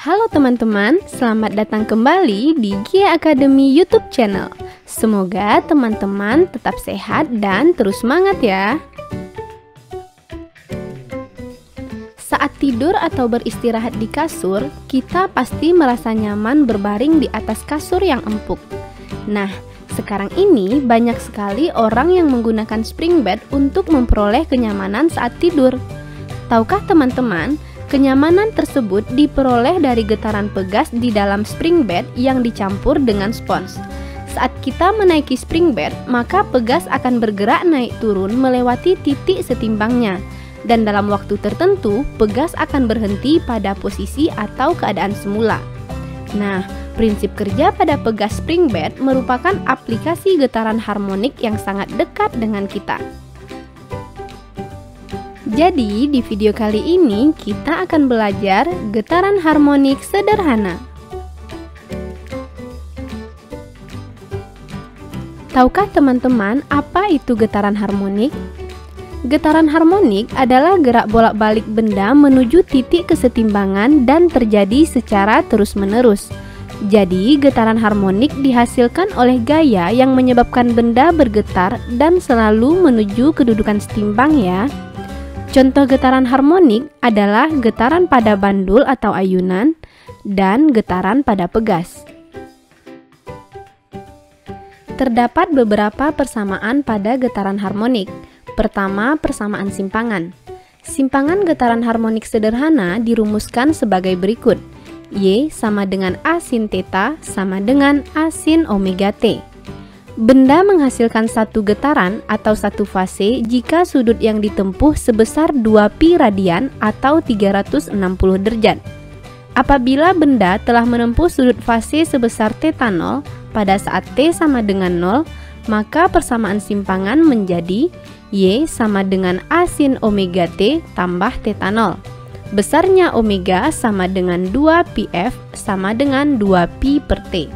Halo teman-teman, selamat datang kembali di Gia Academy YouTube channel. Semoga teman-teman tetap sehat dan terus semangat ya. Saat tidur atau beristirahat di kasur, kita pasti merasa nyaman berbaring di atas kasur yang empuk. Nah, sekarang ini banyak sekali orang yang menggunakan spring bed untuk memperoleh kenyamanan saat tidur. Tahukah teman-teman, kenyamanan tersebut diperoleh dari getaran pegas di dalam spring bed yang dicampur dengan spons. Saat kita menaiki spring bed, maka pegas akan bergerak naik turun melewati titik setimbangnya. Dan dalam waktu tertentu, pegas akan berhenti pada posisi atau keadaan semula. Nah, prinsip kerja pada pegas spring bed merupakan aplikasi getaran harmonik yang sangat dekat dengan kita. Jadi, di video kali ini kita akan belajar getaran harmonik sederhana. Tahukah teman-teman apa itu getaran harmonik? Getaran harmonik adalah gerak bolak-balik benda menuju titik kesetimbangan dan terjadi secara terus-menerus. Jadi, getaran harmonik dihasilkan oleh gaya yang menyebabkan benda bergetar dan selalu menuju kedudukan setimbang ya. Contoh getaran harmonik adalah getaran pada bandul atau ayunan dan getaran pada pegas. Terdapat beberapa persamaan pada getaran harmonik. Pertama, persamaan simpangan. Simpangan getaran harmonik sederhana dirumuskan sebagai berikut. Y sama dengan A sin theta sama dengan A sin omega T. Benda menghasilkan satu getaran atau satu fase jika sudut yang ditempuh sebesar 2pi radian atau 360 derajat. Apabila benda telah menempuh sudut fase sebesar θ0 pada saat T sama dengan 0, maka persamaan simpangan menjadi Y sama dengan A sin omega T tambah θ0. Besarnya omega sama dengan 2πf sama dengan 2pi per T.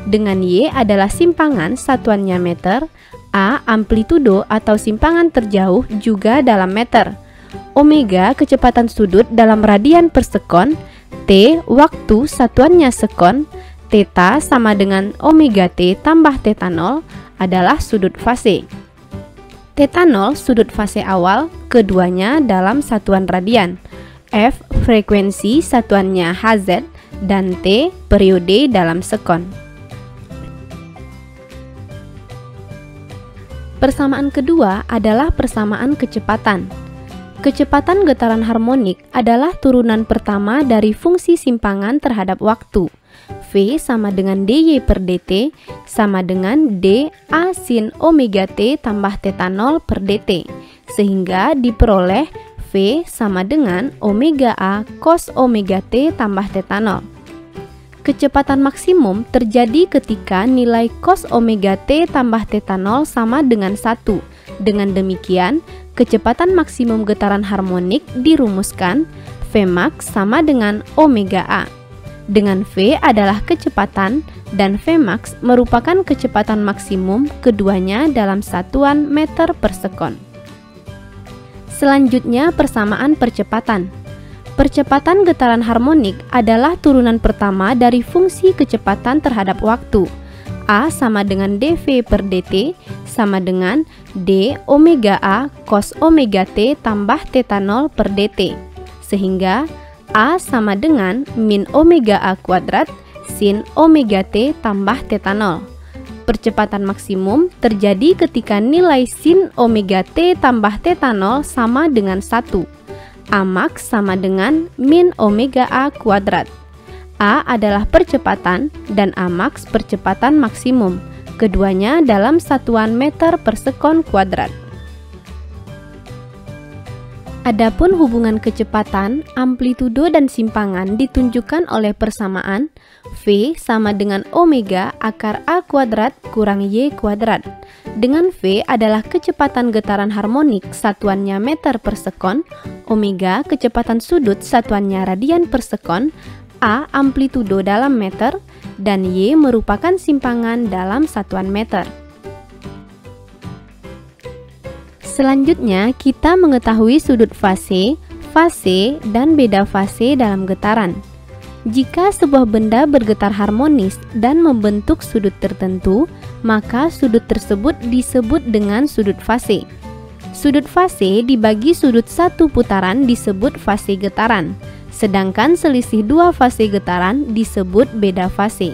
Dengan Y adalah simpangan satuannya meter, A amplitudo atau simpangan terjauh juga dalam meter, omega kecepatan sudut dalam radian per sekon, T waktu satuannya sekon, θ sama dengan omega T tambah θ0 adalah sudut fase. θ0 sudut fase awal, keduanya dalam satuan radian, F frekuensi satuannya Hz, dan T periode dalam sekon. Persamaan kedua adalah persamaan kecepatan. Kecepatan getaran harmonik adalah turunan pertama dari fungsi simpangan terhadap waktu. V sama dengan dy per dt sama dengan d A sin omega T tambah θ0 per dt, sehingga diperoleh V sama dengan omega A cos omega T tambah θ0. Kecepatan maksimum terjadi ketika nilai cos omega T tambah θ0 sama dengan 1. Dengan demikian, kecepatan maksimum getaran harmonik dirumuskan Vmax sama dengan omega A. Dengan V adalah kecepatan dan Vmax merupakan kecepatan maksimum keduanya dalam satuan meter per sekon. Selanjutnya, persamaan percepatan. Percepatan getaran harmonik adalah turunan pertama dari fungsi kecepatan terhadap waktu. A sama dengan dv per dt sama dengan d omega A cos omega T tambah θ0 per dt, sehingga A sama dengan min omega A kuadrat sin omega T tambah θ0. Percepatan maksimum terjadi ketika nilai sin omega T tambah θ0 sama dengan 1. A max sama dengan min omega A kuadrat. A adalah percepatan dan A max percepatan maksimum, keduanya dalam satuan meter per sekon kuadrat. Adapun hubungan kecepatan, amplitudo dan simpangan ditunjukkan oleh persamaan V sama dengan omega akar A kuadrat kurang Y kuadrat. Dengan V adalah kecepatan getaran harmonik satuannya meter per sekon, omega kecepatan sudut satuannya radian per sekon, A amplitudo dalam meter, dan Y merupakan simpangan dalam satuan meter. Selanjutnya, kita mengetahui sudut fase, dan beda fase dalam getaran. Jika sebuah benda bergetar harmonis dan membentuk sudut tertentu, maka sudut tersebut disebut dengan sudut fase. Sudut fase dibagi sudut satu putaran disebut fase getaran, sedangkan selisih dua fase getaran disebut beda fase.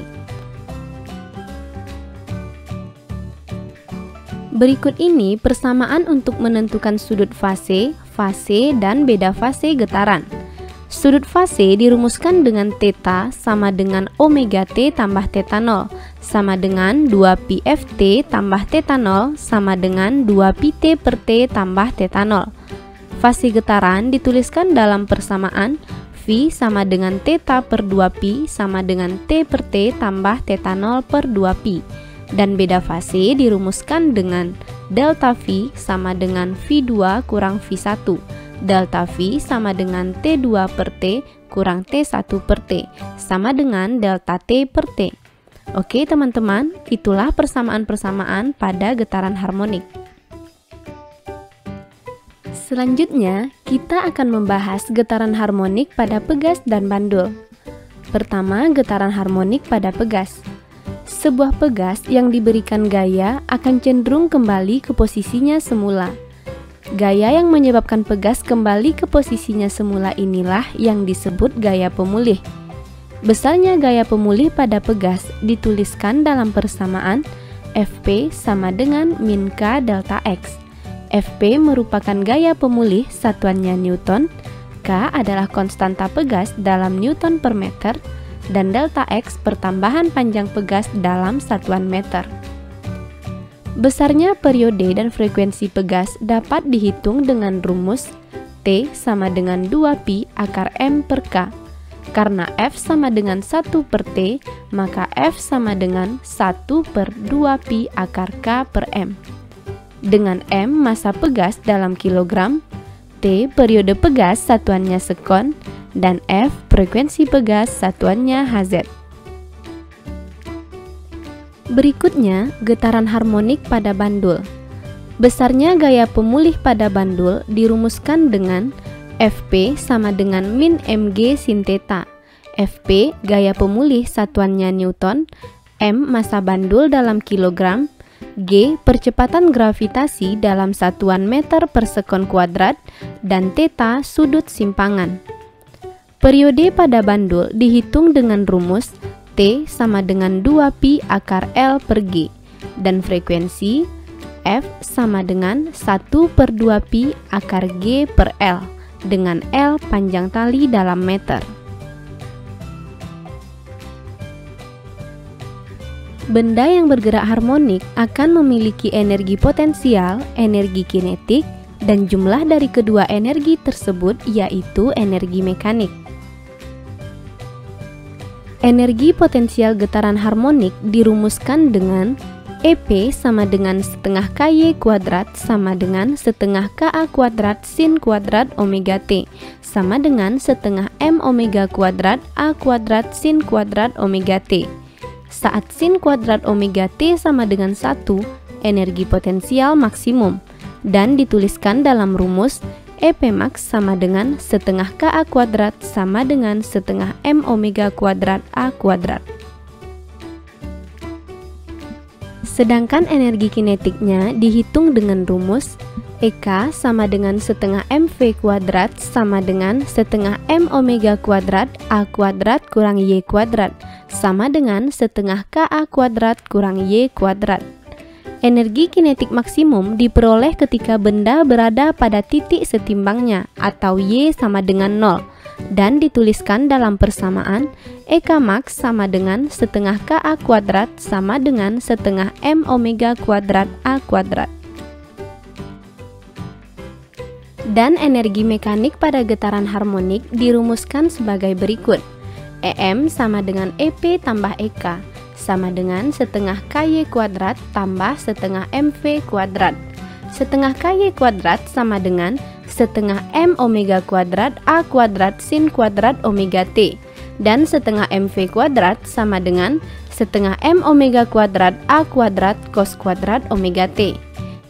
Berikut ini persamaan untuk menentukan sudut fase, dan beda fase getaran. Sudut fase dirumuskan dengan θ sama dengan omega t tambah θ 0 sama dengan 2 pi ft tambah θ 0 sama dengan 2 pi t per t tambah θ 0. Fase getaran dituliskan dalam persamaan V sama dengan θ per 2 pi sama dengan t per t tambah θ 0 per 2 pi. Dan beda fase dirumuskan dengan delta V sama dengan V2 kurang V1. Delta V sama dengan T2 per T kurang T1 per T sama dengan delta T per T. Oke teman-teman, itulah persamaan-persamaan pada getaran harmonik. Selanjutnya, kita akan membahas getaran harmonik pada pegas dan bandul. Pertama, getaran harmonik pada pegas. Sebuah pegas yang diberikan gaya akan cenderung kembali ke posisinya semula. Gaya yang menyebabkan pegas kembali ke posisinya semula inilah yang disebut gaya pemulih. Besarnya gaya pemulih pada pegas dituliskan dalam persamaan Fp sama dengan min K delta X. Fp merupakan gaya pemulih satuannya Newton, K adalah konstanta pegas dalam Newton per meter, dan delta X pertambahan panjang pegas dalam satuan meter. Besarnya periode dan frekuensi pegas dapat dihitung dengan rumus T sama dengan 2pi akar M per K. Karena F sama dengan 1 per T, maka F sama dengan 1 per 2pi akar K per M. Dengan M massa pegas dalam kilogram, T periode pegas satuannya sekon, dan F frekuensi pegas satuannya Hz. Berikutnya, getaran harmonik pada bandul. Besarnya gaya pemulih pada bandul dirumuskan dengan Fp sama dengan min mg sin θ. Fp gaya pemulih satuannya Newton, M massa bandul dalam kilogram, G percepatan gravitasi dalam satuan meter per sekon kuadrat, dan θ sudut simpangan. Periode pada bandul dihitung dengan rumus T sama dengan 2pi akar L per G, dan frekuensi F sama dengan 1 per 2pi akar G per L, dengan L panjang tali dalam meter. Benda yang bergerak harmonik akan memiliki energi potensial, energi kinetik, dan jumlah dari kedua energi tersebut yaitu energi mekanik. Energi potensial getaran harmonik dirumuskan dengan EP sama dengan setengah KY kuadrat sama dengan setengah KA kuadrat sin kuadrat omega T sama dengan setengah M omega kuadrat A kuadrat sin kuadrat omega T. Saat sin kuadrat omega T sama dengan 1, energi potensial maksimum, dan dituliskan dalam rumus EP max sama dengan setengah KA kuadrat sama dengan setengah M omega kuadrat A kuadrat. Sedangkan energi kinetiknya dihitung dengan rumus EK sama dengan setengah MV kuadrat sama dengan setengah M omega kuadrat A kuadrat kurang Y kuadrat sama dengan setengah KA kuadrat kurang Y kuadrat. Energi kinetik maksimum diperoleh ketika benda berada pada titik setimbangnya atau Y sama dengan 0 dan dituliskan dalam persamaan EK max sama dengan setengah KA kuadrat sama dengan setengah M omega kuadrat A kuadrat. Dan energi mekanik pada getaran harmonik dirumuskan sebagai berikut. EM sama dengan EP tambah EK sama dengan setengah KY kuadrat tambah setengah MV kuadrat. Setengah KY kuadrat sama dengan setengah M omega kuadrat A kuadrat sin kuadrat omega T. Dan setengah MV kuadrat sama dengan setengah M omega kuadrat A kuadrat cos kuadrat omega T.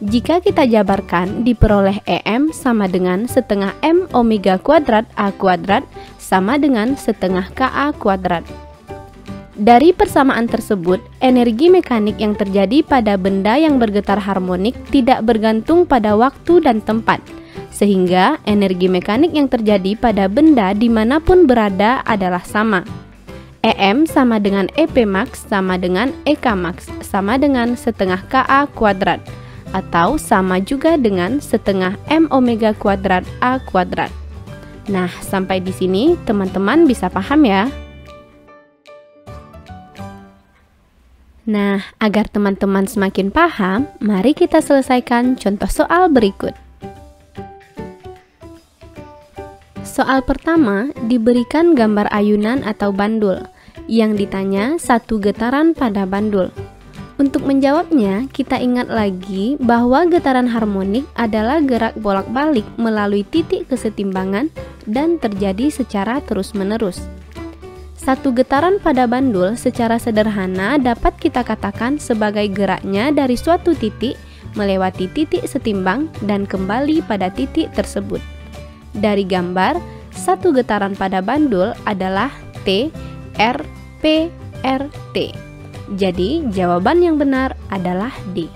Jika kita jabarkan, diperoleh EM sama dengan setengah M omega kuadrat A kuadrat sama dengan setengah Ka kuadrat. Dari persamaan tersebut, energi mekanik yang terjadi pada benda yang bergetar harmonik tidak bergantung pada waktu dan tempat, sehingga energi mekanik yang terjadi pada benda dimanapun berada adalah sama. EM sama dengan EP max sama dengan EK max sama dengan setengah Ka kuadrat, atau sama juga dengan setengah M omega kuadrat A kuadrat. Nah, sampai di sini teman-teman bisa paham ya? Nah, agar teman-teman semakin paham, mari kita selesaikan contoh soal berikut. Soal pertama, diberikan gambar ayunan atau bandul. Yang ditanya satu getaran pada bandul. Untuk menjawabnya, kita ingat lagi bahwa getaran harmonik adalah gerak bolak-balik melalui titik kesetimbangan dan terjadi secara terus-menerus. Satu getaran pada bandul secara sederhana dapat kita katakan sebagai geraknya dari suatu titik melewati titik setimbang dan kembali pada titik tersebut. Dari gambar, satu getaran pada bandul adalah T, R, P, R, T. Jadi, jawaban yang benar adalah D.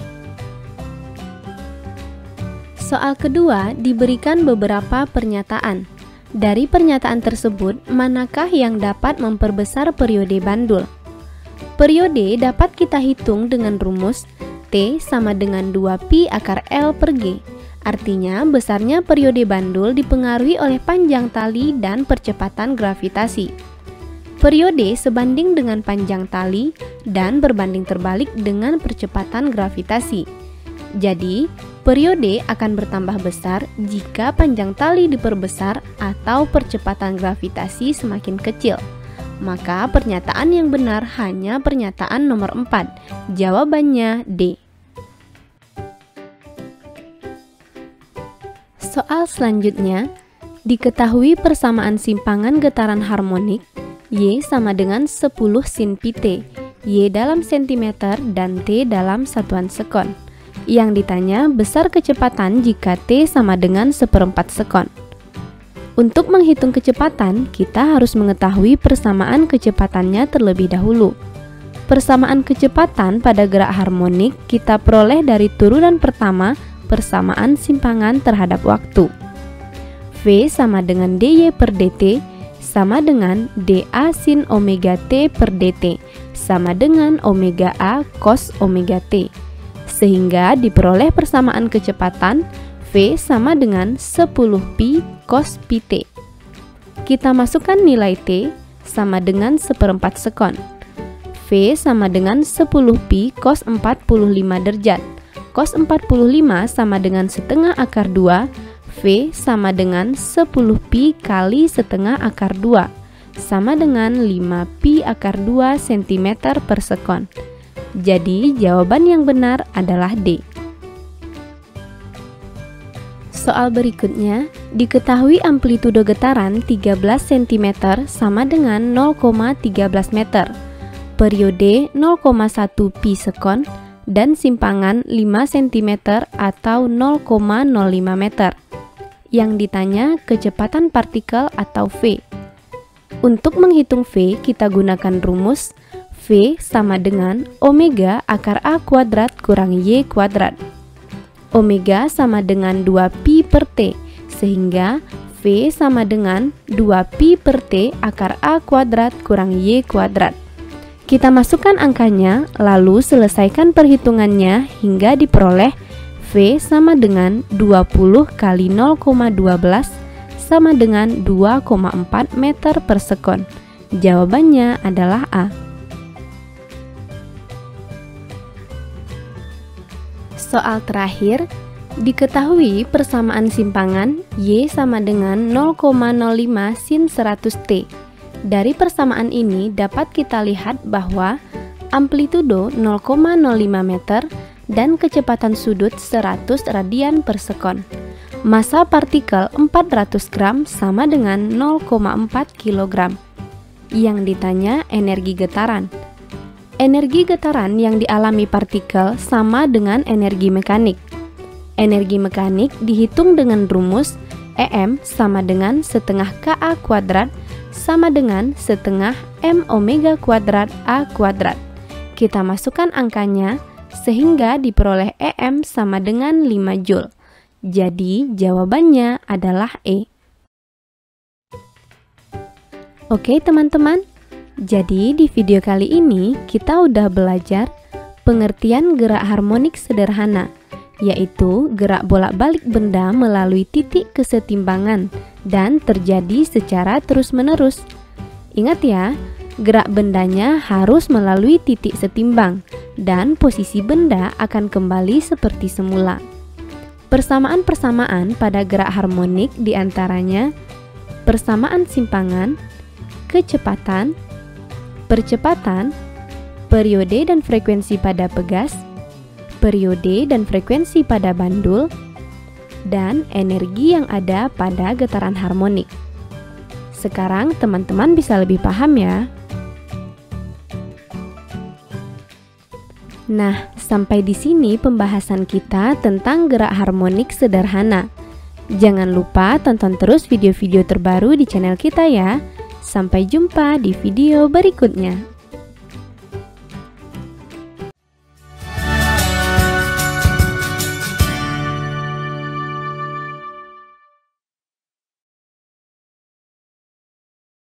Soal kedua diberikan beberapa pernyataan. Dari pernyataan tersebut, manakah yang dapat memperbesar periode bandul? Periode dapat kita hitung dengan rumus T sama dengan 2pi akar L per G. Artinya, besarnya periode bandul dipengaruhi oleh panjang tali dan percepatan gravitasi. Periode sebanding dengan panjang tali dan berbanding terbalik dengan percepatan gravitasi. Jadi, periode akan bertambah besar jika panjang tali diperbesar atau percepatan gravitasi semakin kecil. Maka pernyataan yang benar hanya pernyataan nomor 4. Jawabannya D. Soal selanjutnya, diketahui persamaan simpangan getaran harmonik Y sama dengan 10 sin pi T, Y dalam sentimeter dan T dalam satuan sekon. Yang ditanya besar kecepatan jika T sama dengan 1/4 sekon. Untuk menghitung kecepatan, kita harus mengetahui persamaan kecepatannya terlebih dahulu. Persamaan kecepatan pada gerak harmonik kita peroleh dari turunan pertama persamaan simpangan terhadap waktu. V sama dengan dy per dt sama dengan dA sin omega t per dt sama dengan omega A cos omega t. Sehingga diperoleh persamaan kecepatan V sama dengan 10 pi cos pi t. Kita masukkan nilai T sama dengan 1/4 sekon. V sama dengan 10 pi cos 45 derajat. Cos 45 sama dengan setengah akar 2. V sama dengan 10 pi kali setengah akar 2 sama dengan 5 pi akar 2 cm per sekon. Jadi jawaban yang benar adalah D. Soal berikutnya, diketahui amplitudo getaran 13 cm sama dengan 0,13 meter, periode 0,1 pi sekon, dan simpangan 5 cm atau 0,05 meter. Yang ditanya kecepatan partikel atau V. Untuk menghitung V, kita gunakan rumus V sama dengan omega akar A kuadrat kurang Y kuadrat. Omega sama dengan 2pi per T, sehingga V sama dengan 2pi per T akar A kuadrat kurang Y kuadrat. Kita masukkan angkanya, lalu selesaikan perhitungannya hingga diperoleh V sama dengan 20 kali 0,12 sama dengan 2,4 meter per sekon. Jawabannya adalah A. Soal terakhir, diketahui persamaan simpangan Y sama dengan 0,05 sin 100 T. Dari persamaan ini dapat kita lihat bahwa amplitudo 0,05 meter dan kecepatan sudut 100 radian per sekon. Massa partikel 400 gram sama dengan 0,4 kg. Yang ditanya energi getaran. Energi getaran yang dialami partikel sama dengan energi mekanik. Energi mekanik dihitung dengan rumus EM sama dengan setengah Ka kuadrat sama dengan setengah M omega kuadrat A kuadrat. Kita masukkan angkanya sehingga diperoleh EM sama dengan 5 Joule. Jadi jawabannya adalah E. Oke teman-teman, jadi di video kali ini kita udah belajar pengertian gerak harmonik sederhana, yaitu gerak bolak-balik benda melalui titik kesetimbangan dan terjadi secara terus-menerus. Ingat ya, gerak bendanya harus melalui titik setimbang dan posisi benda akan kembali seperti semula. Persamaan-persamaan pada gerak harmonik diantaranya persamaan simpangan, kecepatan, percepatan, periode dan frekuensi pada pegas, periode dan frekuensi pada bandul, dan energi yang ada pada getaran harmonik. Sekarang teman-teman bisa lebih paham ya. Nah, sampai di sini pembahasan kita tentang gerak harmonik sederhana. Jangan lupa tonton terus video-video terbaru di channel kita ya. Sampai jumpa di video berikutnya.